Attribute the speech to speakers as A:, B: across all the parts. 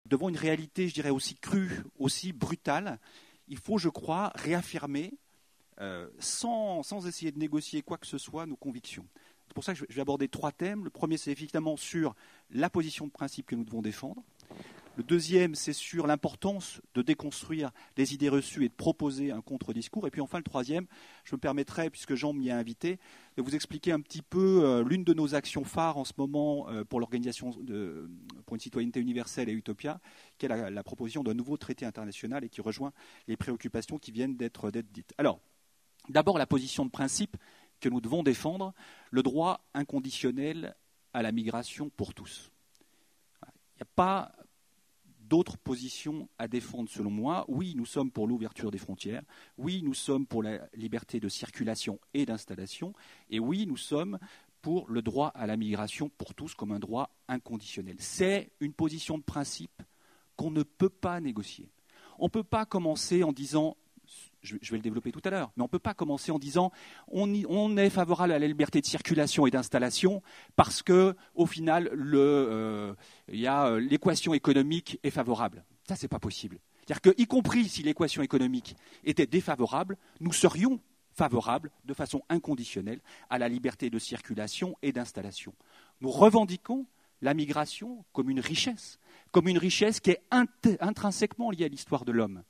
A: devant une réalité, je dirais, aussi crue, aussi brutale, il faut, je crois, réaffirmer, sans essayer de négocier quoi que ce soit, nos convictions. C'est pour ça que je vais aborder 3 thèmes. Le premier, c'est évidemment sur la position de principe que nous devons défendre. Le deuxième, c'est sur l'importance de déconstruire les idées reçues et de proposer un contre-discours. Et puis enfin, le troisième, je me permettrai, puisque Jean m'y a invité, de vous expliquer un petit peu l'une de nos actions phares en ce moment pour l'Organisation pour une citoyenneté universelle et Utopia, qui est la proposition d'un nouveau traité international et qui rejoint les préoccupations qui viennent d'être dites. Alors, d'abord, la position de principe que nous devons défendre, le droit inconditionnel à la migration pour tous. Il n'y a pas d'autres positions à défendre selon moi. Oui, nous sommes pour l'ouverture des frontières. Oui, nous sommes pour la liberté de circulation et d'installation. Et oui, nous sommes pour le droit à la migration pour tous comme un droit inconditionnel. C'est une position de principe qu'on ne peut pas négocier. On ne peut pas commencer en disant, je vais le développer tout à l'heure, mais on ne peut pas commencer en disant on est favorable à la liberté de circulation et d'installation parce qu'au final, l'équation économique est favorable. Ça, ce n'est pas possible. C'est-à-dire que, y compris si l'équation économique était défavorable, nous serions favorables de façon inconditionnelle à la liberté de circulation et d'installation. Nous revendiquons la migration comme une richesse qui est intrinsèquement liée à l'histoire de l'homme.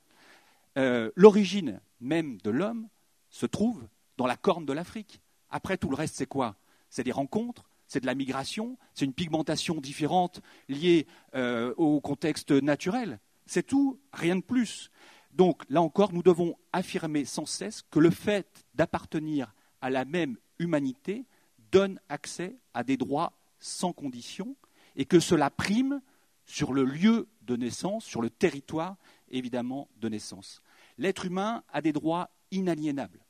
A: L'origine même de l'homme se trouve dans la corne de l'Afrique. Après, tout le reste, c'est quoi? C'est des rencontres, c'est de la migration, c'est une pigmentation différente liée au contexte naturel. C'est tout, rien de plus. Donc, là encore, nous devons affirmer sans cesse que le fait d'appartenir à la même humanité donne accès à des droits sans condition et que cela prime sur le lieu de naissance, sur le territoire, évidemment, de naissance. L'être humain a des droits inaliénables,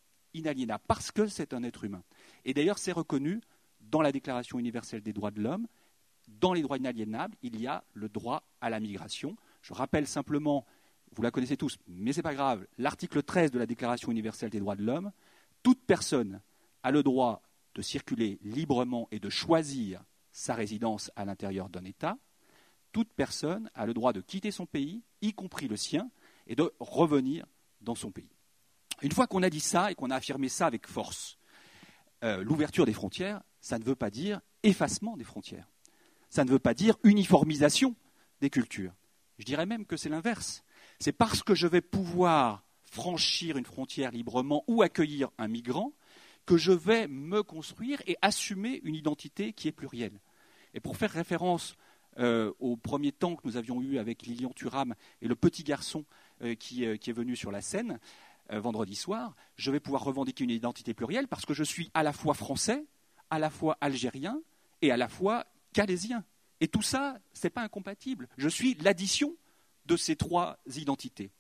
A: parce que c'est un être humain. Et d'ailleurs, c'est reconnu dans la Déclaration universelle des droits de l'homme. Dans les droits inaliénables, il y a le droit à la migration. Je rappelle simplement, vous la connaissez tous, mais ce n'est pas grave, l'article 13 de la Déclaration universelle des droits de l'homme, toute personne a le droit de circuler librement et de choisir sa résidence à l'intérieur d'un État. Toute personne a le droit de quitter son pays, y compris le sien, et de revenir dans son pays. Une fois qu'on a dit ça et qu'on a affirmé ça avec force, l'ouverture des frontières, ça ne veut pas dire effacement des frontières. Ça ne veut pas dire uniformisation des cultures. Je dirais même que c'est l'inverse. C'est parce que je vais pouvoir franchir une frontière librement ou accueillir un migrant que je vais me construire et assumer une identité qui est plurielle. Et pour faire référence au premier temps que nous avions eu avec Lilian Thuram et le petit garçon qui est venu sur la scène vendredi soir, je vais pouvoir revendiquer une identité plurielle parce que je suis à la fois français, à la fois algérien et à la fois calaisien. Et tout ça, ce n'est pas incompatible. Je suis l'addition de ces 3 identités.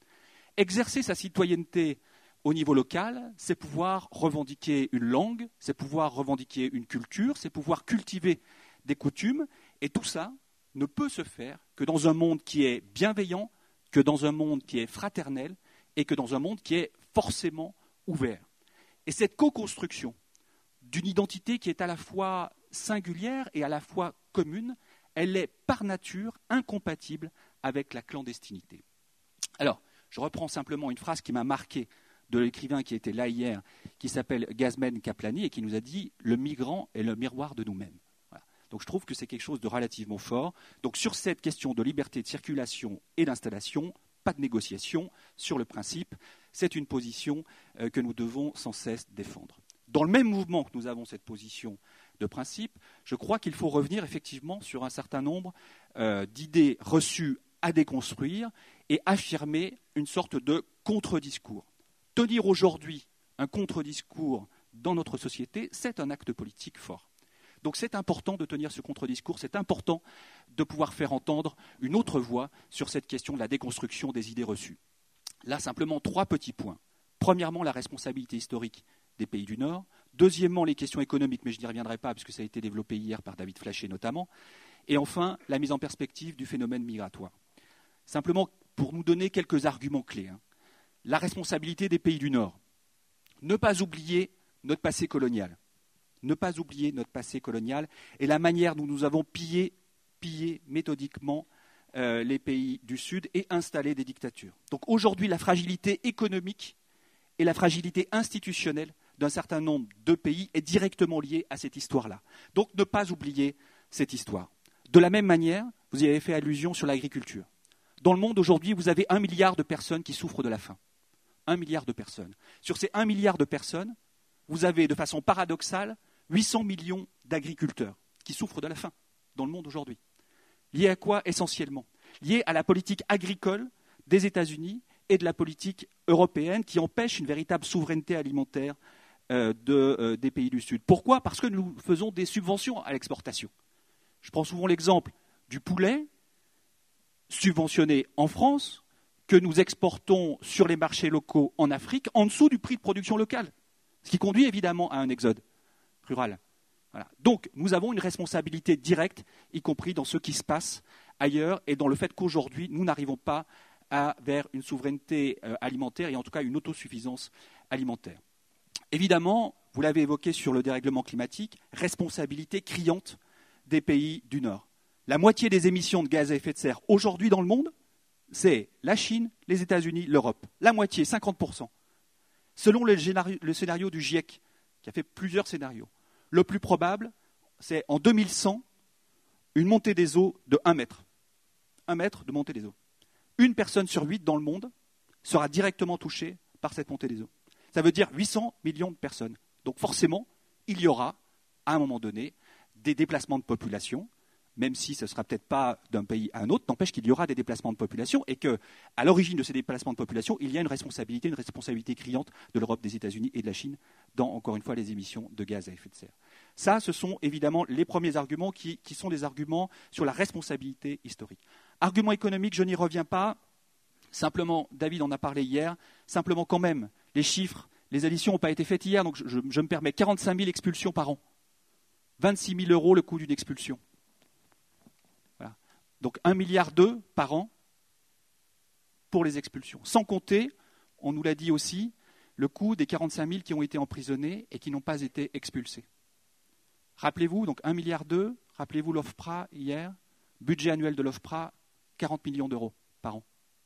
A: Exercer sa citoyenneté au niveau local, c'est pouvoir revendiquer une langue, c'est pouvoir revendiquer une culture, c'est pouvoir cultiver des coutumes. Et tout ça ne peut se faire que dans un monde qui est bienveillant, que dans un monde qui est fraternel et que dans un monde qui est forcément ouvert. Et cette co-construction d'une identité qui est à la fois singulière et à la fois commune, elle est par nature incompatible avec la clandestinité. Alors, je reprends simplement une phrase qui m'a marqué de l'écrivain qui était là hier, qui s'appelle Gazmen Kaplani et qui nous a dit « Le migrant est le miroir de nous-mêmes ». Donc je trouve que c'est quelque chose de relativement fort. Donc sur cette question de liberté de circulation et d'installation, pas de négociation sur le principe. C'est une position que nous devons sans cesse défendre. Dans le même mouvement que nous avons cette position de principe, je crois qu'il faut revenir effectivement sur un certain nombre d'idées reçues à déconstruire et affirmer une sorte de contre-discours. Tenir aujourd'hui un contre-discours dans notre société, c'est un acte politique fort. Donc c'est important de tenir ce contre-discours, c'est important de pouvoir faire entendre une autre voix sur cette question de la déconstruction des idées reçues. Là, simplement 3 petits points. Premièrement, la responsabilité historique des pays du Nord. Deuxièmement, les questions économiques, mais je n'y reviendrai pas puisque ça a été développé hier par David Flachet notamment. Et enfin, la mise en perspective du phénomène migratoire. Simplement pour nous donner quelques arguments clés. La responsabilité des pays du Nord. Ne pas oublier notre passé colonial. Ne pas oublier notre passé colonial et la manière dont nous avons pillé méthodiquement les pays du Sud et installer des dictatures. Donc aujourd'hui, la fragilité économique et la fragilité institutionnelle d'un certain nombre de pays est directement liée à cette histoire-là. Donc ne pas oublier cette histoire. De la même manière, vous y avez fait allusion sur l'agriculture. Dans le monde aujourd'hui, vous avez 1 milliard de personnes qui souffrent de la faim. 1 milliard de personnes. Sur ces 1 milliard de personnes, vous avez de façon paradoxale 800 millions d'agriculteurs qui souffrent de la faim dans le monde aujourd'hui. Lié à quoi essentiellement? Lié à la politique agricole des États-Unis et de la politique européenne qui empêche une véritable souveraineté alimentaire des pays du Sud. Pourquoi? Parce que nous faisons des subventions à l'exportation. Je prends souvent l'exemple du poulet subventionné en France que nous exportons sur les marchés locaux en Afrique en dessous du prix de production local, ce qui conduit évidemment à un exode rural. Voilà. Donc nous avons une responsabilité directe, y compris dans ce qui se passe ailleurs et dans le fait qu'aujourd'hui nous n'arrivons pas vers une souveraineté alimentaire et en tout cas une autosuffisance alimentaire. Évidemment, vous l'avez évoqué sur le dérèglement climatique, responsabilité criante des pays du Nord. La moitié des émissions de gaz à effet de serre aujourd'hui dans le monde, c'est la Chine, les États-Unis, l'Europe. La moitié, 50%. Selon le scénario du GIEC, qui a fait plusieurs scénarios, le plus probable, c'est en 2100, une montée des eaux de 1 mètre. 1 mètre de montée des eaux. Une personne sur 8 dans le monde sera directement touchée par cette montée des eaux. Ça veut dire 800 millions de personnes. Donc forcément, il y aura, à un moment donné, des déplacements de population, même si ce ne sera peut-être pas d'un pays à un autre, n'empêche qu'il y aura des déplacements de population et qu'à l'origine de ces déplacements de population, il y a une responsabilité criante de l'Europe, des États-Unis et de la Chine dans, encore une fois, les émissions de gaz à effet de serre. Ça, ce sont évidemment les premiers arguments qui sont des arguments sur la responsabilité historique. Argument économique, je n'y reviens pas. Simplement, David en a parlé hier, simplement quand même, les chiffres, les additions n'ont pas été faites hier, donc je me permets 45 000 expulsions par an. 26 000 € le coût d'une expulsion. Voilà. Donc 1,2 milliard par an pour les expulsions. Sans compter, on nous l'a dit aussi, le coût des 45 000 qui ont été emprisonnés et qui n'ont pas été expulsés. Rappelez-vous, donc 1,2 milliard, rappelez-vous l'OFPRA hier, budget annuel de l'OFPRA, 40 millions d'euros par an.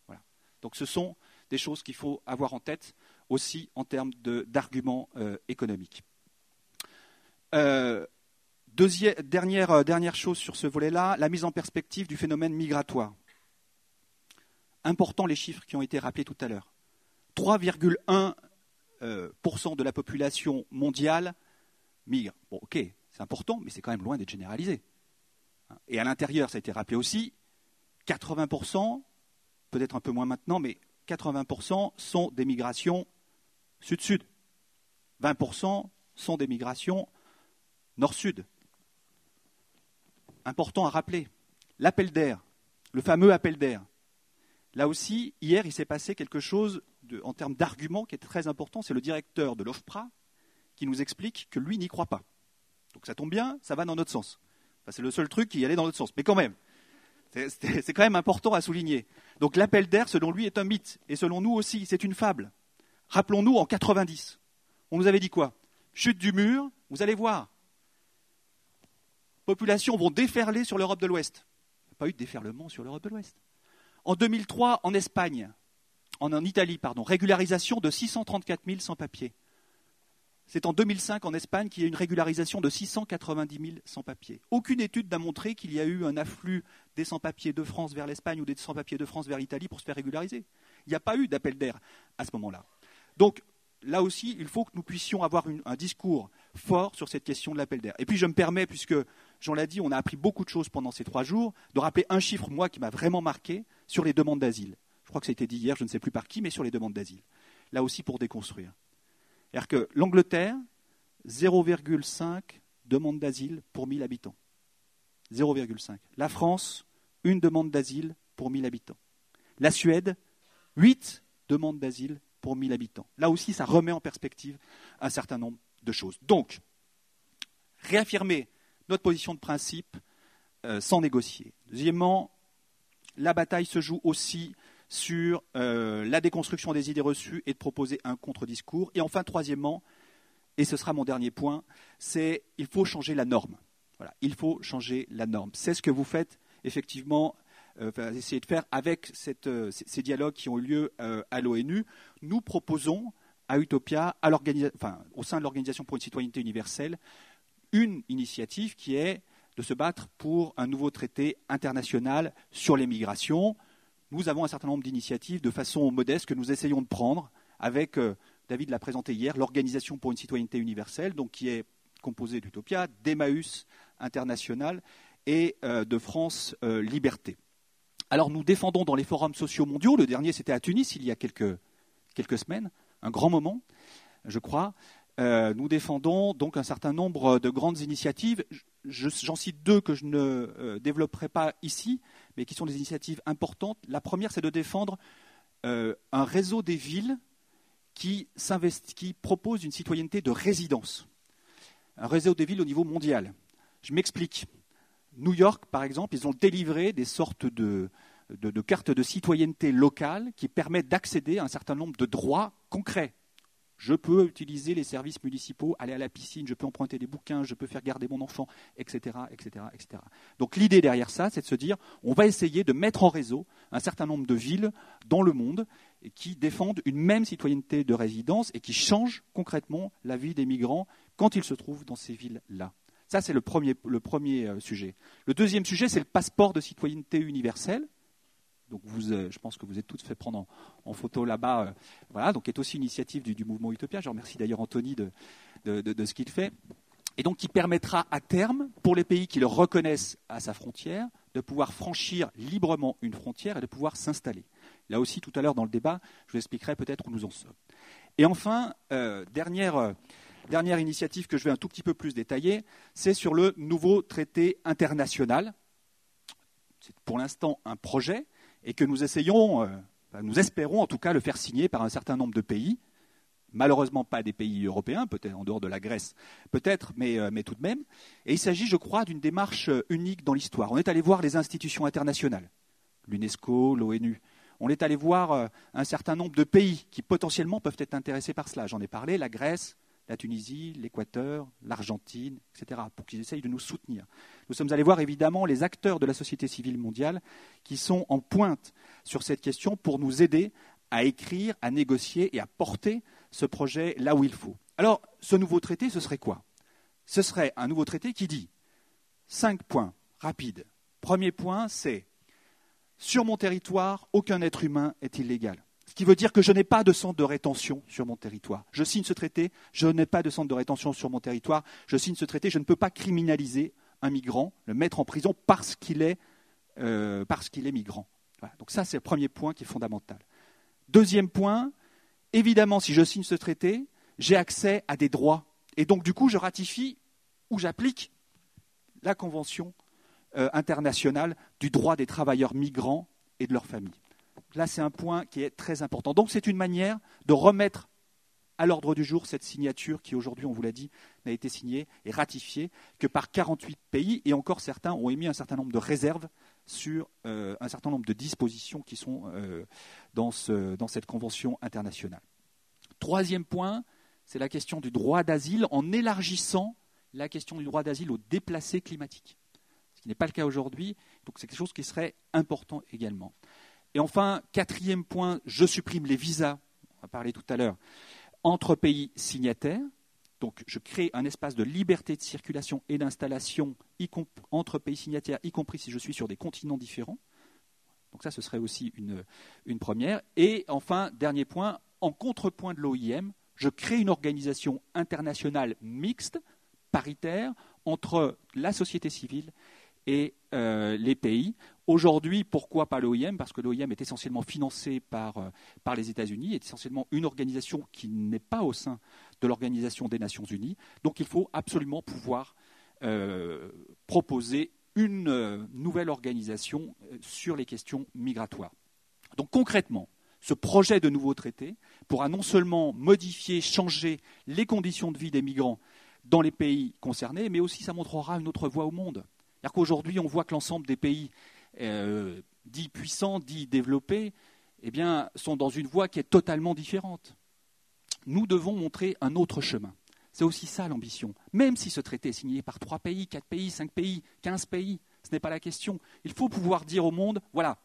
A: Voilà. Donc ce sont des choses qu'il faut avoir en tête aussi en termes d'arguments économiques. Dernière chose sur ce volet-là, la mise en perspective du phénomène migratoire. Important les chiffres qui ont été rappelés tout à l'heure. 3,1% de la population mondiale migre. Bon, ok, c'est important, mais c'est quand même loin d'être généralisé. Et à l'intérieur, ça a été rappelé aussi, 80%, peut-être un peu moins maintenant, mais 80% sont des migrations sud-sud. 20% sont des migrations nord-sud. Important à rappeler, l'appel d'air, le fameux appel d'air. Là aussi, hier, il s'est passé quelque chose en termes d'arguments qui est très important. C'est le directeur de l'OFPRA qui nous explique que lui n'y croit pas. Donc ça tombe bien, ça va dans notre sens. Enfin, c'est le seul truc qui allait dans notre sens. Mais quand même, c'est quand même important à souligner. Donc l'appel d'air, selon lui, est un mythe. Et selon nous aussi, c'est une fable. Rappelons-nous, en 90, on nous avait dit quoi? Chute du mur, vous allez voir. Populations vont déferler sur l'Europe de l'Ouest. Il n'y a pas eu de déferlement sur l'Europe de l'Ouest. En 2003, en Italie, régularisation de 634 000 sans-papiers. C'est en 2005, en Espagne, qu'il y a eu une régularisation de 690 000 sans-papiers. Aucune étude n'a montré qu'il y a eu un afflux des sans-papiers de France vers l'Espagne ou des sans-papiers de France vers l'Italie pour se faire régulariser. Il n'y a pas eu d'appel d'air à ce moment-là. Donc, là aussi, il faut que nous puissions avoir un discours fort sur cette question de l'appel d'air. Et puis, je me permets, puisque Jean l'a dit, on a appris beaucoup de choses pendant ces 3 jours, de rappeler un chiffre, moi, qui m'a vraiment marqué, sur les demandes d'asile. Je crois que ça a été dit hier, je ne sais plus par qui, mais sur les demandes d'asile. Là aussi, pour déconstruire. C'est-à-dire que l'Angleterre, 0,5 demandes d'asile pour 1000 habitants. 0,5. La France, 1 demande d'asile pour 1000 habitants. La Suède, 8 demandes d'asile pour 1000 habitants. Là aussi, ça remet en perspective un certain nombre de choses. Donc, réaffirmer notre position de principe sans négocier. Deuxièmement, la bataille se joue aussi sur la déconstruction des idées reçues et de proposer un contre-discours. Et enfin, troisièmement, et ce sera mon dernier point, c'est il faut changer la norme. Voilà, il faut changer la norme. C'est ce que vous faites effectivement essayer de faire avec ces dialogues qui ont eu lieu à l'ONU. Nous proposons à Utopia, au sein de l'Organisation pour une citoyenneté universelle, une initiative qui est de se battre pour un nouveau traité international sur les migrations. Nous avons un certain nombre d'initiatives de façon modeste que nous essayons de prendre avec, David l'a présenté hier, l'Organisation pour une citoyenneté universelle, donc qui est composée d'Utopia, d'Emmaüs International et de France Liberté. Alors nous défendons dans les forums sociaux mondiaux, le dernier c'était à Tunis il y a quelques semaines, un grand moment, je crois. Nous défendons donc un certain nombre de grandes initiatives. J'en cite deux que je ne développerai pas ici, mais qui sont des initiatives importantes. La première, c'est de défendre un réseau des villes qui propose une citoyenneté de résidence. Un réseau des villes au niveau mondial. Je m'explique. New York, par exemple, ils ont délivré des sortes de cartes de citoyenneté locale qui permettent d'accéder à un certain nombre de droits concrets. Je peux utiliser les services municipaux, aller à la piscine, je peux emprunter des bouquins, je peux faire garder mon enfant, etc., etc., etc. Donc l'idée derrière ça, c'est de se dire, on va essayer de mettre en réseau un certain nombre de villes dans le monde qui défendent une même citoyenneté de résidence et qui changent concrètement la vie des migrants quand ils se trouvent dans ces villes-là. Ça, c'est le premier sujet. Le deuxième sujet, c'est le passeport de citoyenneté universelle. Donc je pense que vous êtes toutes fait prendre en photo là-bas, voilà, donc qui est aussi une initiative du mouvement Utopia. Je remercie d'ailleurs Anthony de ce qu'il fait. Et donc qui permettra à terme, pour les pays qui le reconnaissent à sa frontière, de pouvoir franchir librement une frontière et de pouvoir s'installer. Là aussi, tout à l'heure dans le débat, je vous expliquerai peut-être où nous en sommes. Et enfin, dernière initiative que je vais un tout petit peu plus détailler, c'est sur le nouveau traité international. C'est pour l'instant un projet, et que nous espérons en tout cas le faire signer par un certain nombre de pays, malheureusement pas des pays européens, peut-être en dehors de la Grèce, peut-être, mais tout de même. Et il s'agit, je crois, d'une démarche unique dans l'histoire. On est allé voir les institutions internationales, l'UNESCO, l'ONU. On est allé voir un certain nombre de pays qui potentiellement peuvent être intéressés par cela. J'en ai parlé, la Grèce, la Tunisie, l'Équateur, l'Argentine, etc., pour qu'ils essayent de nous soutenir. Nous sommes allés voir évidemment les acteurs de la société civile mondiale qui sont en pointe sur cette question pour nous aider à écrire, à négocier et à porter ce projet là où il faut. Alors, ce nouveau traité, ce serait quoi ? Ce serait un nouveau traité qui dit 5 points rapides. Premier point, c'est sur mon territoire, aucun être humain est illégal. Ce qui veut dire que je n'ai pas de centre de rétention sur mon territoire. Je signe ce traité, je n'ai pas de centre de rétention sur mon territoire. Je signe ce traité, je ne peux pas criminaliser un migrant, le mettre en prison parce qu'il est migrant. Voilà. Donc ça, c'est le premier point qui est fondamental. Deuxième point, évidemment, si je signe ce traité, j'ai accès à des droits. Et donc, du coup, je ratifie ou j'applique la Convention internationale du droit des travailleurs migrants et de leurs familles. Là, c'est un point qui est très important. Donc, c'est une manière de remettre à l'ordre du jour cette signature qui, aujourd'hui, on vous l'a dit, n'a été signée et ratifiée que par 48 pays. Et encore, certains ont émis un certain nombre de réserves sur un certain nombre de dispositions qui sont dans cette convention internationale. Troisième point, c'est la question du droit d'asile en élargissant la question du droit d'asile aux déplacés climatiques. Ce qui n'est pas le cas aujourd'hui. Donc, c'est quelque chose qui serait important également. Et enfin, quatrième point, je supprime les visas, on va parler tout à l'heure, entre pays signataires. Donc je crée un espace de liberté de circulation et d'installation entre pays signataires, y compris si je suis sur des continents différents. Donc ça, ce serait aussi une première. Et enfin, dernier point, en contrepoint de l'OIM, je crée une organisation internationale mixte, paritaire, entre la société civile et les pays. Aujourd'hui, pourquoi pas l'OIM ? Parce que l'OIM est essentiellement financée par les États-Unis, est essentiellement une organisation qui n'est pas au sein de l'Organisation des Nations Unies. Donc il faut absolument pouvoir proposer une nouvelle organisation sur les questions migratoires. Donc concrètement, ce projet de nouveau traité pourra non seulement modifier, changer les conditions de vie des migrants dans les pays concernés, mais aussi ça montrera une autre voie au monde. C'est-à-dire qu'aujourd'hui, on voit que l'ensemble des pays dits puissants, dits développés, eh bien, sont dans une voie qui est totalement différente. Nous devons montrer un autre chemin. C'est aussi ça l'ambition. Même si ce traité est signé par 3 pays, 4 pays, 5 pays, 15 pays, Ce n'est pas la question. Il faut pouvoir dire au monde, voilà,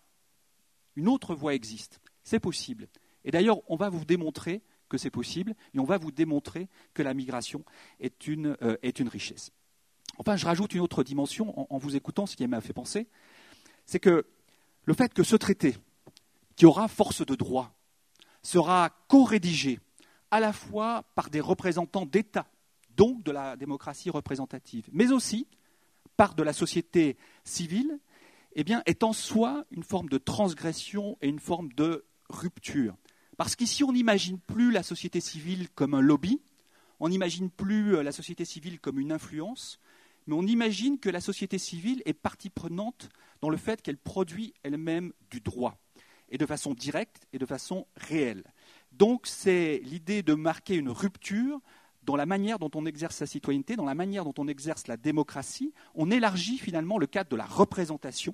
A: une autre voie existe. C'est possible. Et d'ailleurs, on va vous démontrer que c'est possible et on va vous démontrer que la migration est une richesse. Enfin, je rajoute une autre dimension en vous écoutant, ce qui m'a fait penser, c'est que le fait que ce traité, qui aura force de droit, sera co-rédigé à la fois par des représentants d'États, donc de la démocratie représentative, mais aussi par de la société civile, eh bien, est en soi une forme de transgression et une forme de rupture. Parce qu'ici, on n'imagine plus la société civile comme un lobby, on n'imagine plus la société civile comme une influence, mais on imagine que la société civile est partie prenante dans le fait qu'elle produit elle-même du droit, et de façon directe et de façon réelle. Donc, c'est l'idée de marquer une rupture dans la manière dont on exerce sa citoyenneté, dans la manière dont on exerce la démocratie. On élargit finalement le cadre de la représentation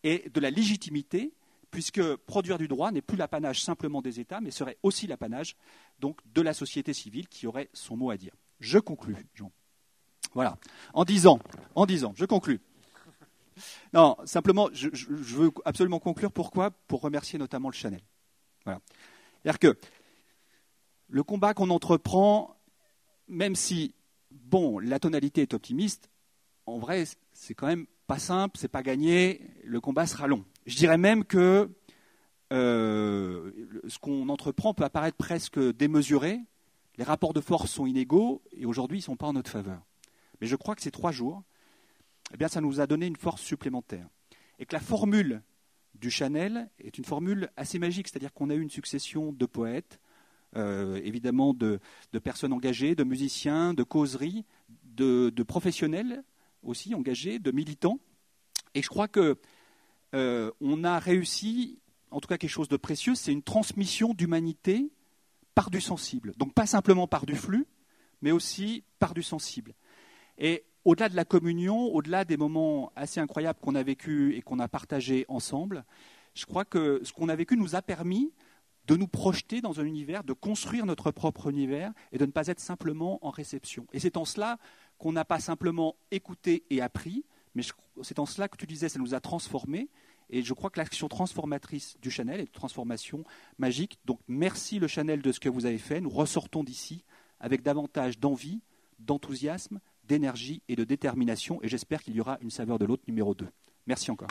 A: et de la légitimité, puisque produire du droit n'est plus l'apanage simplement des États, mais serait aussi l'apanage donc de la société civile qui aurait son mot à dire. Je conclus, Jean. Voilà. En disant, je conclus. Non, simplement, je veux absolument conclure. Pourquoi ? Pour remercier notamment le Chanel. Voilà. C'est-à-dire que le combat qu'on entreprend, même si, bon, la tonalité est optimiste, en vrai, c'est quand même pas simple, c'est pas gagné, le combat sera long. Je dirais même que ce qu'on entreprend peut apparaître presque démesuré, les rapports de force sont inégaux, et aujourd'hui, ils ne sont pas en notre faveur. Mais je crois que ces 3 jours, eh bien, ça nous a donné une force supplémentaire. Et que la formule du Chanel est une formule assez magique, c'est-à-dire qu'on a eu une succession de poètes, évidemment de personnes engagées, de musiciens, de causeries, de professionnels aussi engagés, de militants. Et je crois qu'on a réussi, en tout cas quelque chose de précieux, c'est une transmission d'humanité par du sensible. Donc pas simplement par du flux, mais aussi par du sensible. Et au-delà de la communion, au-delà des moments assez incroyables qu'on a vécus et qu'on a partagés ensemble, je crois que ce qu'on a vécu nous a permis de nous projeter dans un univers, de construire notre propre univers et de ne pas être simplement en réception. Et c'est en cela qu'on n'a pas simplement écouté et appris, mais c'est en cela que tu disais, ça nous a transformés. Et je crois que l'action transformatrice du Chanel est une transformation magique. Donc merci le Chanel de ce que vous avez fait. Nous ressortons d'ici avec davantage d'envie, d'enthousiasme, d'énergie et de détermination. Et j'espère qu'il y aura une saveur de l'autre numéro 2. Merci encore.